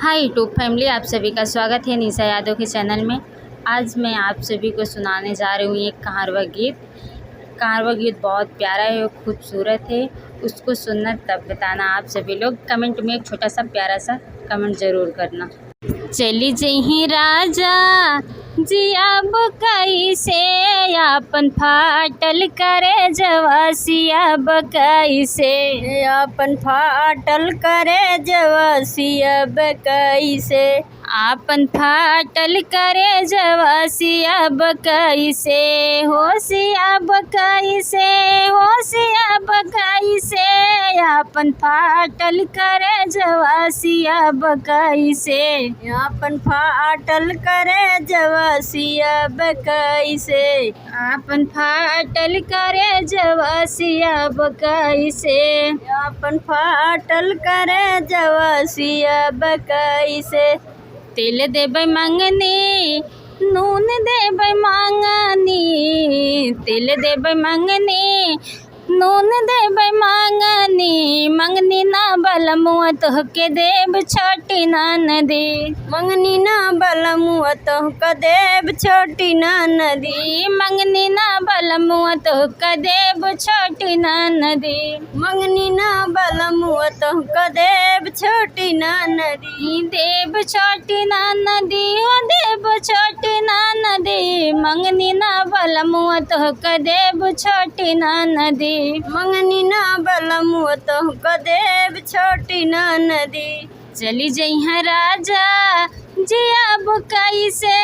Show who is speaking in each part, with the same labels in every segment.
Speaker 1: Hi YouTube family, आप सभी का स्वागत है निशा यादव के चैनल में। आज मैं आप सभी को सुनाने जा रही हूँ एक कहारवा गीत। कहारवा गीत बहुत प्यारा है और खूबसूरत है। उसको सुनना तब बताना। आप सभी लोग कमेंट में एक छोटा सा प्यारा सा कमेंट ज़रूर करना। चली जही राजा जी अब कैसे आपन फाटल करे जवासिया बकैसे,
Speaker 2: आपन फाटल करे जवासिया बकैसे,
Speaker 1: आपन फाटल करे जवासिया बकैसे, होशिया बकैसे, होशिया बकैसे, आपन फाटल करे जवासिया बकैसे,
Speaker 2: आपन फाटल करे जवासिया बकैसे,
Speaker 1: आपन फाटल करे जवासिया बकैसे,
Speaker 2: आपन फाटल करे जवासिया बकैसे।
Speaker 1: तेल देबै मंगनी नून देबै मांगनी, तेल देबै मंगनी नून देबै मांगनी, मंगनी ना बलमुआ तोहके देब छोटी ननदी,
Speaker 2: मंगनी ना बलमुआ तोहके देब छोटी ननदी,
Speaker 1: मंगनी ना बलमुआ तोहके देब छोटी ननदी,
Speaker 2: मंगनी ना बलमुआ तोहके देब छोटी ननदी,
Speaker 1: देब छोटी ननदी, ओ देब छोटी ननदी, मंगनी ना बलमुआ तोहके देब छोटी ननदी,
Speaker 2: मंगनी ना बलमुआ तोहके देब छोटी ननदी।
Speaker 1: चली जइहा राजा जी अब कैसे,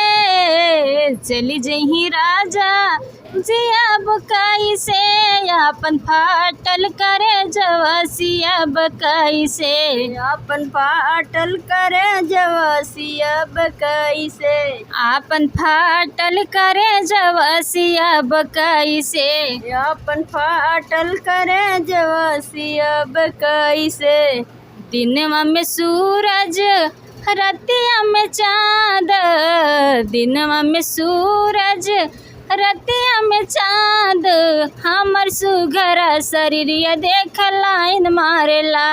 Speaker 1: चली जही राजा जी अब कैसे, आपन फाटल करे जवासिया बकैसे,
Speaker 2: आपन फाटल करे जवासिया बकैसे,
Speaker 1: आपन फाटल करे जवासिया बकैसे,
Speaker 2: आपन फाटल करे जवासिया बकैसे।
Speaker 1: दिनवा में सूरज रतिया में चाँद, दिनवा में सूरज रतिया में चाँद, हमर सुघर शरीरिया देख लाइन मारेला,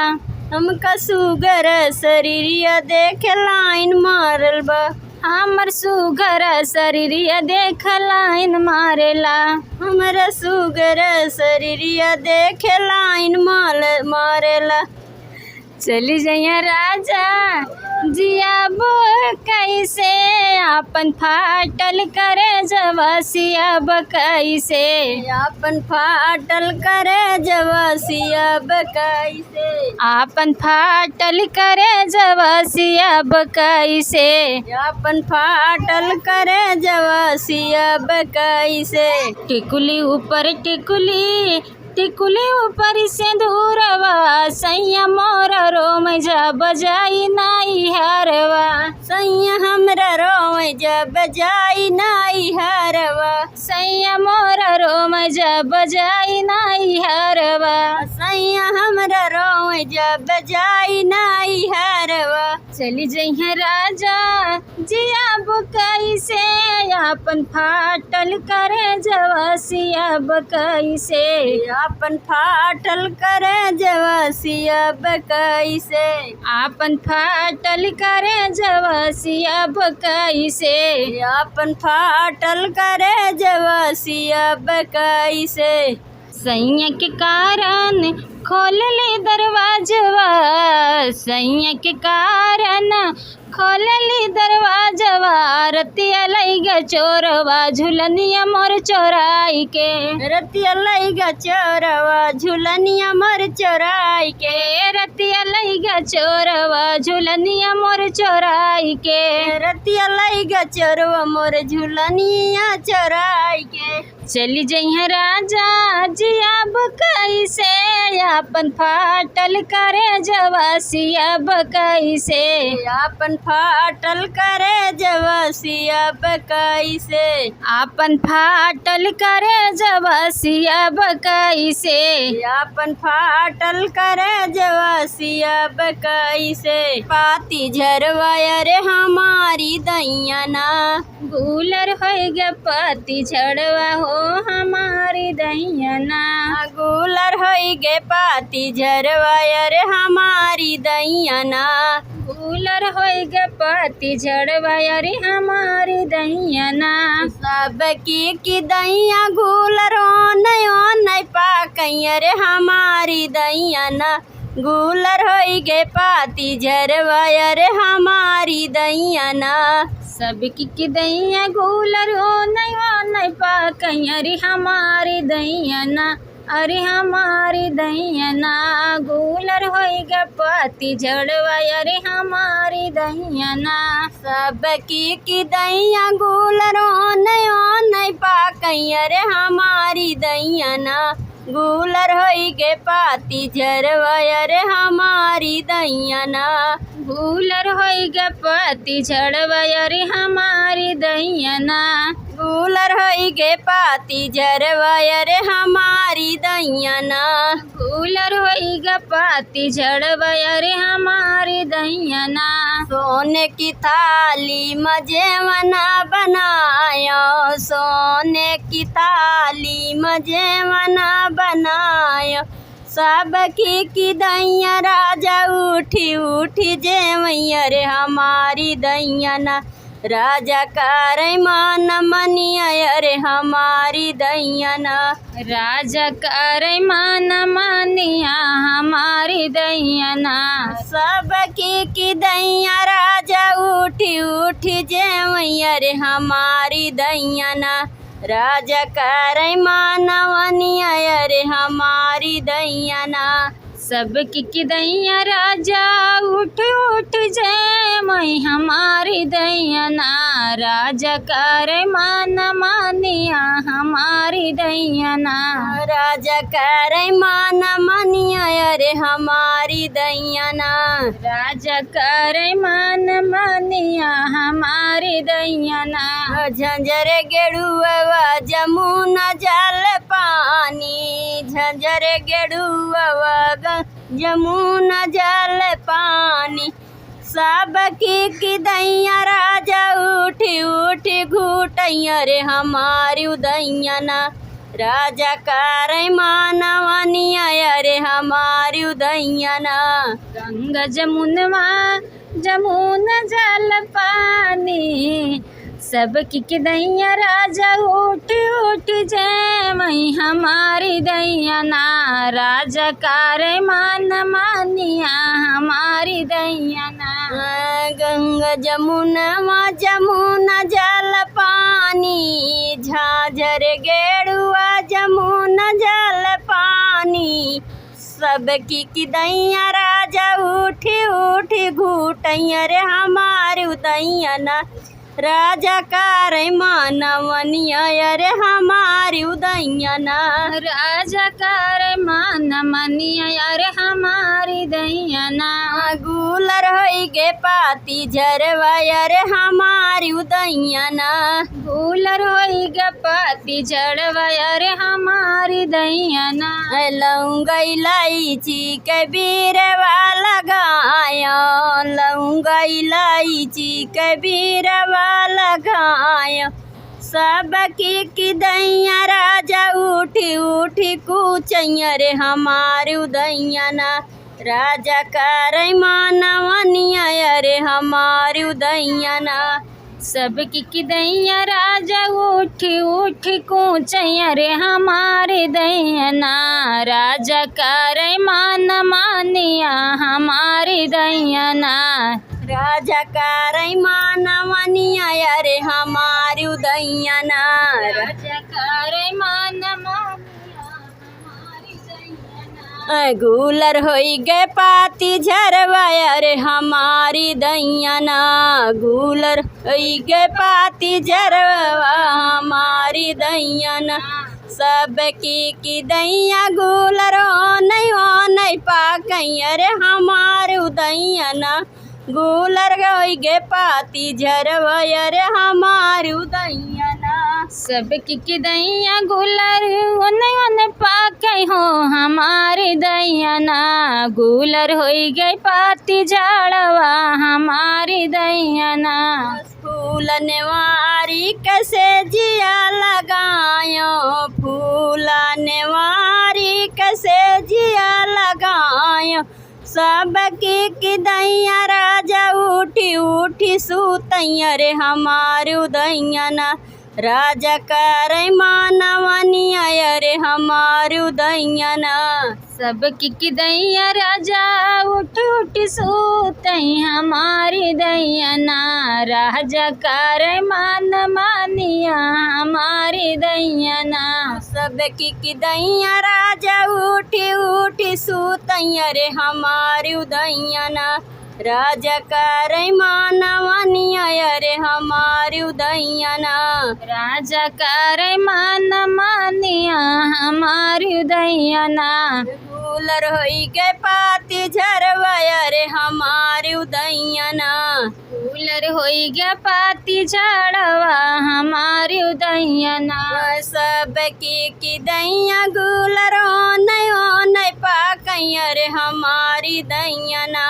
Speaker 2: हमका सुगर शरीरिया देख लाइन मारल बा,
Speaker 1: हमर सुघर शरीरिया देख लाइन मारेला,
Speaker 2: हमरा सुगर शरीरिया देख लाइन मारेला।
Speaker 1: चली जइया राजा जियाब कैसे, आपन फाटल करे जवासिया बकैसे,
Speaker 2: आपन फाटल करे जवासिया बकैसे,
Speaker 1: आपन फाटल करे जवासिया बकैसे,
Speaker 2: आपन फाटल करे जवासिया बकैसे।
Speaker 1: टिकुली ऊपर टिकुली, टिकुली ऊपर सिंदूरवा, सैया मोर रोम जा बजाई नाई हरवा,
Speaker 2: सैया हमरा रोम जा बजाई नाई हरवा,
Speaker 1: सैया मोर रोम जा बजाई नाई हरवा,
Speaker 2: सैया हमरा रोम जा बजाई नाई हरवा।
Speaker 1: चली जइहा राजा जियाब कैसे, आपन फाटल करे जवासिया बकैसे,
Speaker 2: आपन फाटल करे जवासिया बकैसे,
Speaker 1: आपन फाटल करे जवासिया बकैसे,
Speaker 2: आपन फाटल करे जवासिया बकैसे।
Speaker 1: सैया के कारण खोल ले दरवाजवा, सैया के कारण खोल ले दरवाजवा, रतिया लइगा चोरवा झुलनिया मोर चोराई के,
Speaker 2: रतिया लइगा चोरवा झुलनिया मोर चोराई के,
Speaker 1: रतिया लइगा चोरवा झुलनिया मोर चोराई के,
Speaker 2: रतिया लइगा चोरवा मोर झुलनिया चोराई के।
Speaker 1: चली जइहा राजा जियाब कैसे, आपन फाटल करे जवासिया बकैसे,
Speaker 2: आपन फाटल करे जवासिया बकैसे,
Speaker 1: आपन फाटल करे जवासिया बकैसे,
Speaker 2: आपन फाटल करे जवासिया बकैसे। पाती झरवाया रे हमारी दैया ना,
Speaker 1: गुलर हो गया पाती झड़वा हो हमारी दैयना।
Speaker 2: गुलर होई गे पाती झरवा अरे हमारी दैयना।
Speaker 1: गुलर होई गे पाती झड़वा अरे हमारी दैयना।
Speaker 2: सबकी दैया गुलर नहीं पाकई अरे हमारी दैयना। गुलर होई गे पाती झरवा अरे हमारी दैयना।
Speaker 1: सबकी की दैया गुलर नहीं पाकई अरे हमारी दैयना। अरे हमारी दैयना। गुलर होई गे पाती झड़वा अरे हमारी दैयना।
Speaker 2: सबकी दैया गुलर नहीं पाकई अरे हमारी दैयना। गुलर होई गे पाती झरवा अरे हमारी दैयना।
Speaker 1: गुलर होई गे पाती झड़वा अरे हमारी दैयना।
Speaker 2: गुलर होई गे पाती झरवा अरे हमारी दैयना।
Speaker 1: गुलर होई गे पाती झड़वा अरे हमारी दैयना।
Speaker 2: सोने की थाली मजेवना बनायो। सोने की थाली मजेवना बनायो। सबकी दैया राजा उठी उठी जेवैया रे हमारी दैयना। राजा करे मान मनिया अरे हमारी दैयना।
Speaker 1: राजा करे मान मानिया हमारी दैयना।
Speaker 2: सबकी दैया राजा उठी उठी जेवैया रे हमारी दैयना। राजा करे मानवनिया अरे हमारी दैयना।
Speaker 1: सबकी दैया राजा उठ उठ जय मई हमारी दैयना। राजा करे मान मानिया हमारी दैयना।
Speaker 2: राजा करे मान मनिया अरे हमारी दैयना।
Speaker 1: राजा करे मान मानिया हमारी दैयना।
Speaker 2: झंझर गेड़ुआ जमुना जल पानी। झंझर गेड़ुआ जमुना जल पानी। सबकी दैया राजा उठी उठी घूटैया रे हमारी दैयना। राजा करे मानवनिया अरे हमारी दैयना।
Speaker 1: गंगा जमुनवा जमुना जल पानी। सबकी दैया राजा उठ उठ जय मई हमारी दैयना। राजा करे मान मानिया हमारी दैयना।
Speaker 2: गंगा जमुनवा जमुना जल पानी। झाझर गेड़ुआ जमुना जल पानी। सबकी दैया राजा उठी उठी घूटैया रे हमारी दैयना। राजा करे मानवनिया अरे हमारी दैयना।
Speaker 1: राजा करे मान मानिया अरे हमारी दैयना।
Speaker 2: गुलर होई गे पाती झरवा अरे हमारी दैयना।
Speaker 1: गुलर होई गे पाती झड़वा अरे हमारी दैयना।
Speaker 2: लौंग इलायची कबीरवा लगायो। लौंग इलायची कबीरवा लगायो। सबकी दैया राजा उठी उठी कूचैया रे हमारी दैयना। राजा करे मानवनिया अरे हमारी दैयना।
Speaker 1: सबकी दैया राजा उठी उठी कूचैया रे हमारी दैयना। राजा करे मान मानिया हमारी दैयना।
Speaker 2: राजा करे मानवनिया अरे हमारी दैयना।
Speaker 1: राजा करे मान मानिया हमारी दैयना।
Speaker 2: गुलर होई गे पाती झरवा अरे हमारी दैयना। गुलर होई गे पाती झरवा हमारी दैयना। सबकी दैया गुलर नहीं पाकई अरे हमारी दैयना। गुलर होई गे पाती झरवा अरे हमारी दैयना।
Speaker 1: सबकी दैया गुलर ओने पाकई हो हमारी दैयना। गुलर होई गई पाती झाड़वा हमारी दैयना।
Speaker 2: फूलनवा नेवारी कैसे जिया लगायो फूला नेवारी कैसे जिया लगायो सबकी दैया राजा उठी उठी सुतैया रे हमारे उदैया ना राजा करे मानवनिया रे हमारे उदैया ना
Speaker 1: सबकी दैया राजा उठ उठ सोतई हमारी दैया ना राजा करे मान मानिया हमारी दैया ना
Speaker 2: सबकी दैया राजा उठी उठी सुतैया रे हमारी उदैया ना राजा करे मानवनिया रे हमारी उदैया ना
Speaker 1: राजा करे मान मानिया हमारी दैया ना
Speaker 2: गुलर होई गए पाती झरवाया रे हमारी उदैया ना
Speaker 1: फूलर होई गया पाती झाड़वा हमारी उदैया ना
Speaker 2: सबकी दैया गुलर ओने पाकैया रे हमारी दैया ना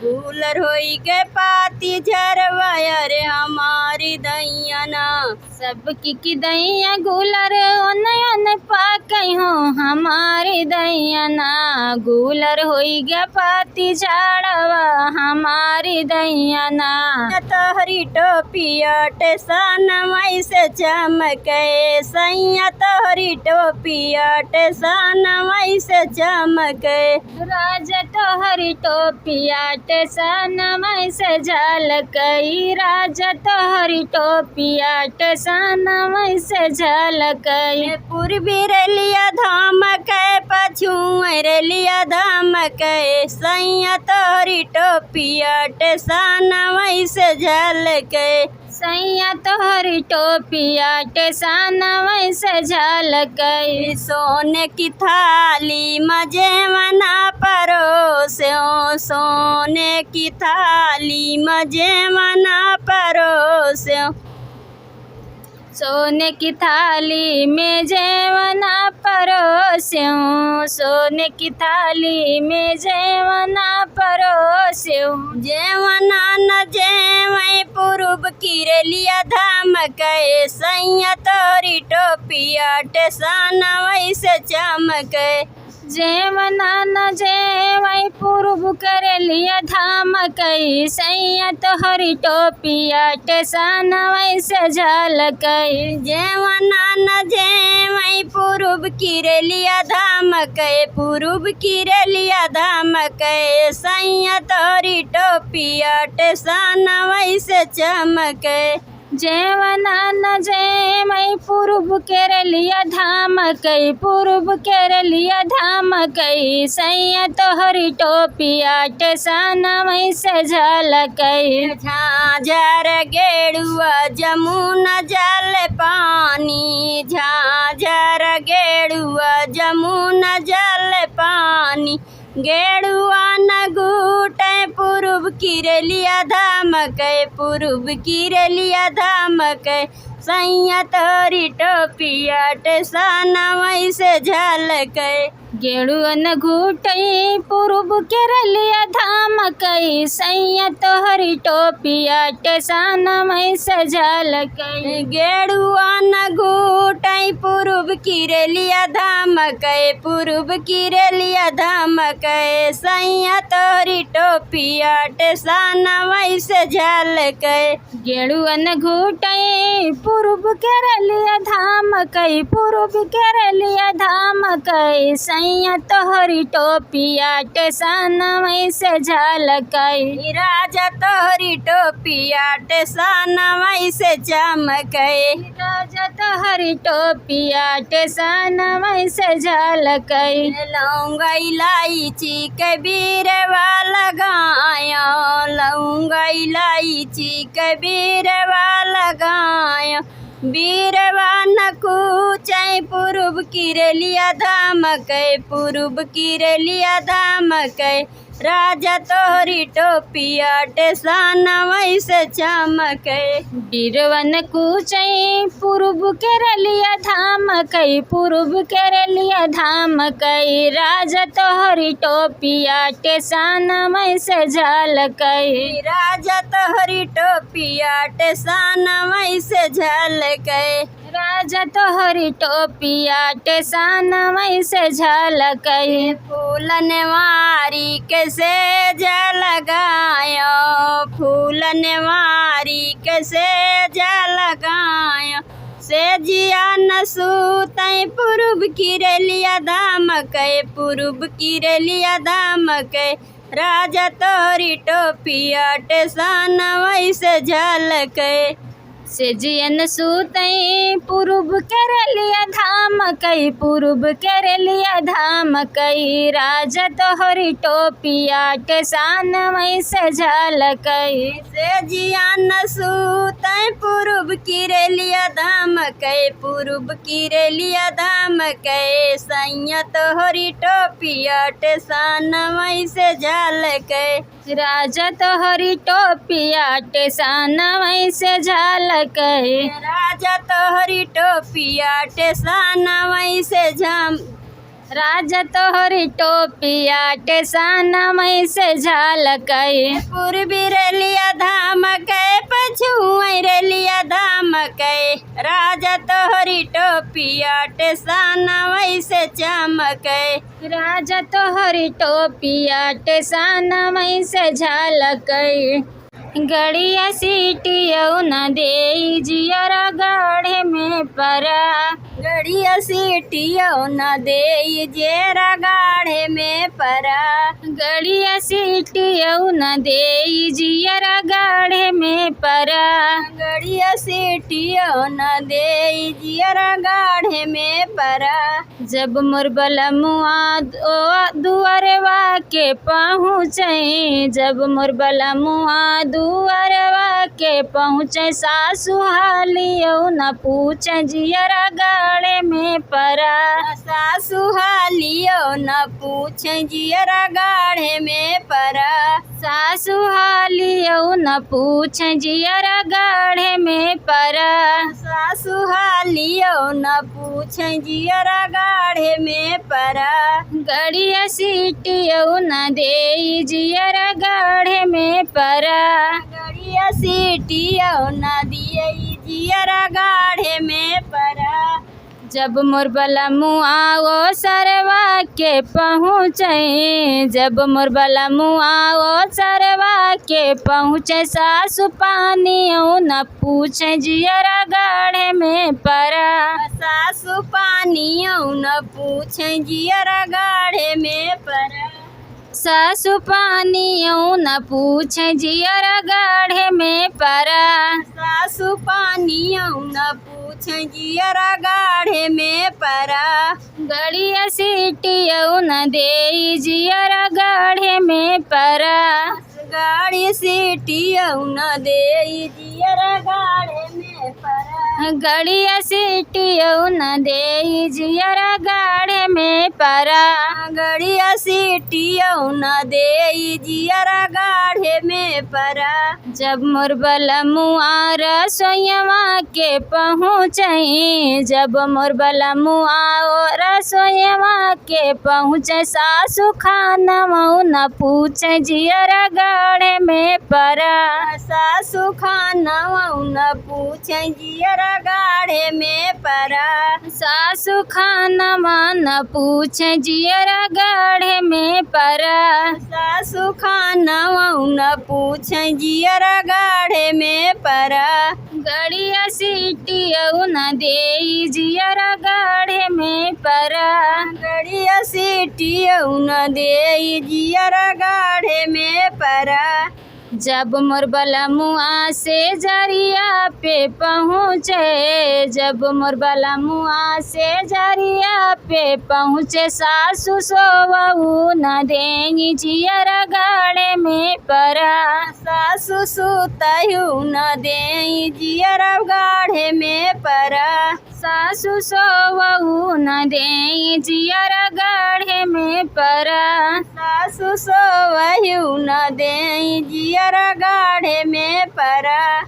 Speaker 2: गुलर होई गए पाती झरवाया रे हमारी दैया ना
Speaker 1: सबकी दैया गुलर ओने पाकई हो हमारी दैया ना गुलर होई गया पाती झाड़वा हमारी दैया ना
Speaker 2: तोहरी टोपिया टेसन मई से चमके सैया तोहरी टोपिया टेसन मई से चमके
Speaker 1: राजा तोहरी टोपिया टेसन मई से झलकई राजा तोहरी टोपिया टेसन मई से झलकई
Speaker 2: पूर्वी रेलिया धमके पछुए रेलिया धमके सैया तोहरी टोपिया टेसन मई से झलके
Speaker 1: सैया तोहरी टोपिया टेसन मई से झलकई
Speaker 2: सोने की थाली मजे मना परोसे सोने की थाली मजे मना परोसे
Speaker 1: सोने की थाली में जेवना परोस्यूं सोने की थाली में जेवना परोस्यूं
Speaker 2: जेवना न जेवै पूर्व की रेलिया धमके सैया तोरी टोपिया टेसन वैसे चमके
Speaker 1: जेवना न जेवै पूर्व कर लिया धमकई सैया तोहरी टोपिया टेसन वैसे झलकई
Speaker 2: जेवना न जेवै पूर्व की रेलिया धमके पूर्व की रेलिया धमके सैया तोरी टोपिया टेसन वैसे चमके
Speaker 1: जेवना न जेवै पूर्व कर लिया धमकई पूर्व कर लिया धमकई सैया तोहरी टोपिया टेसन वैसे झलकई
Speaker 2: झाझर गेड़ुआ जमुना जल पानी झाझर गेड़ुआ जमुना जल पानी गेड़ुआ न घूटे पूर्व की रेलिया धमके पूर्व की रेलिया धमके सैया तोरी टोपिया टेसन वैसे झलके
Speaker 1: गेड़ुआ न घूटई पूर्व कर लिया धमकई सैया तोहरी टोपिया टेसन वैसे झलकई
Speaker 2: गेड़ुआ न घूटई पूर्व की रेलिया धमके पूर्व की रेलिया धमके सैया तोरी टोपिया टेसन वैसे झलके
Speaker 1: गेड़ुआ न घूटई पूर्व कर लिया धमकई पूर्व कर लिया धमकई सैया तोहरी टोपिया टेसन वैसे झलकई
Speaker 2: राजा तोहरी टोपिया टेसन वैसे चमके
Speaker 1: राजा तोहरी टोपिया टेसन वैसे झलकई
Speaker 2: लौंगा इलायची कबीरवा लगाया लौंगा इलायची कबीरवा लगाया बीरवा न कूचै पूर्व की रेलिया धमके पूर्व की रेलिया धमके राजा तोहरी टोपिया टेसान वैसे चमके।
Speaker 1: बिरवन कूचई पूर्व केरलिया धाम कई पूर्व केरलिया धाम कई राजा तोहरी टोपिया टेसान में से झलकई।
Speaker 2: राजा तोहरी टोपिया टेसान वैसे झलके।
Speaker 1: राजा तोहरी टोपिया टेसान में से झलकई।
Speaker 2: फूलन वारी कैसे जलगायो फूलन वारी कैसे जलगायो। से जिया न सूतई पूर्व किरलिया धाम के पूर्व किरलिया धाम के। राजा तोहरी टोपिया टेसान वैसे झलके।
Speaker 1: से जियन सूतई पूर्व केरलिया धाम कई पूर्व केरलिया धाम कई राजा तोहरी टोपिया टेसान में से झलकई।
Speaker 2: से जियान सूतई पूर्व किरलिया धाम के पूर्व किरलिया धाम के। सैया तोहरी टोपिया टेसान वैसे झलके।
Speaker 1: राजा तोहरी टोपिया टेसान में से झलकई।
Speaker 2: राजा तोहरी टोपिया टेसान वैसे झम।
Speaker 1: राजा तोहरी टोपिया टेसान में से झलकई।
Speaker 2: पूर्वी रेलिया धाम के पछुई रेलिया धाम के। राजा तोहरी टोपिया टेसान वैसे चमके।
Speaker 1: राजा तोहरी टोपिया टेसान में से झलकई। गड़िया सीटियौ न देई जियरा गाढ़े में परा।
Speaker 2: गड़िया सीटियो न देई जेरा गाढ़े में परा।
Speaker 1: गड़िया सीटियौ न देई जियरा गाढ़े में परा।
Speaker 2: गड़िया सीटियो न देई जियरा गाढ़े में परा।
Speaker 1: जब मोर बलमुआ दुआरवा के पहुँचे जब मोर बलमुआ दुआरवा के पहुँचे। सासु हालियौ न पूछे जियरा गाढ़े में परा।
Speaker 2: सासु हालियो न पूछे जियरा गाढ़े में परा।
Speaker 1: सासु हालियौ न पूछे जियरा गाढ़े में परा।
Speaker 2: सासु हालियो न पूछे जियरा गाढ़े में परा।
Speaker 1: गड़िया सीटियौ न देई जियरा गाढ़े में परा।
Speaker 2: गड़िया सीटियो न दिए जियरा गाढ़े में परा।
Speaker 1: जब मोर बलमुआ ओ सरवा के पहुँचे जब मोर बलमुआ ओ सरवा के पहुँचे। सासु पानियो न पूछे जियरा गाढ़े में परा।
Speaker 2: सासु पानियो न पूछे जियरा गाढ़े में परा।
Speaker 1: सासु पानियो न पूछे जियरा गाढ़े में परा।
Speaker 2: सासु पानियो न पूछे जियरा गाढ़े में परा।
Speaker 1: गड़िया सीटियौ न देई जियरा गाढ़े में परा।
Speaker 2: गाड़ी सीटियो न देई जियरा गाढ़े में परा।
Speaker 1: गड़िया सीटियौ न देई जियरा गाढ़े में परा।
Speaker 2: गड़िया सीटियो न देई जियरा गाढ़े में परा।
Speaker 1: जब मोर बलमुआ रसोइया के पहुँचे जब मोर बलमुआ रसोइया के पहुँचे। सासु खानमौ न पूछे जियरा गाढ़े में परा।
Speaker 2: सासु खानमौ न पूछे जियरा गाढ़े में परा।
Speaker 1: सासु खानवा न पूछे जियरा गाढ़े में परा।
Speaker 2: सासु खानमौ न पूछे जियरा गाढ़े में परा।
Speaker 1: गड़िया सीटियौ न देई जियरा गाढ़े में परा।
Speaker 2: गड़िया सीटियो न देई जियरा गाढ़े में परा।
Speaker 1: जब मोर बलमुआ से जरिया पे पहुँचे जब मोर बलमुआ से जरिया पे पहुँचे। सासु सोवऊ न देई जियरा गाढ़े में परा।
Speaker 2: सासु सुतहु न देई जियरा गाढ़े में परा।
Speaker 1: सासु सोवहु न देई जियर गाढ़े में परा।
Speaker 2: सासु सोवहु न देई जियर गाढ़े में परा।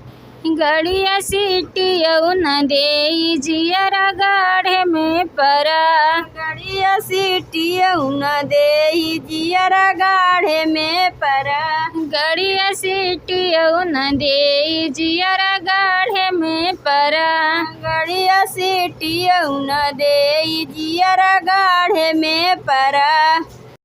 Speaker 1: गड़िया सीटियऊ न देई जियर गाढ़े में परा।
Speaker 2: गड़िया सीटियऊ न देई जियर गाढ़े में परा।
Speaker 1: गड़िया सीटियऊ न देई जियर गाढ़े में परा।
Speaker 2: गड़िया सीटियऊ न देई जियर गाढ़े में परा।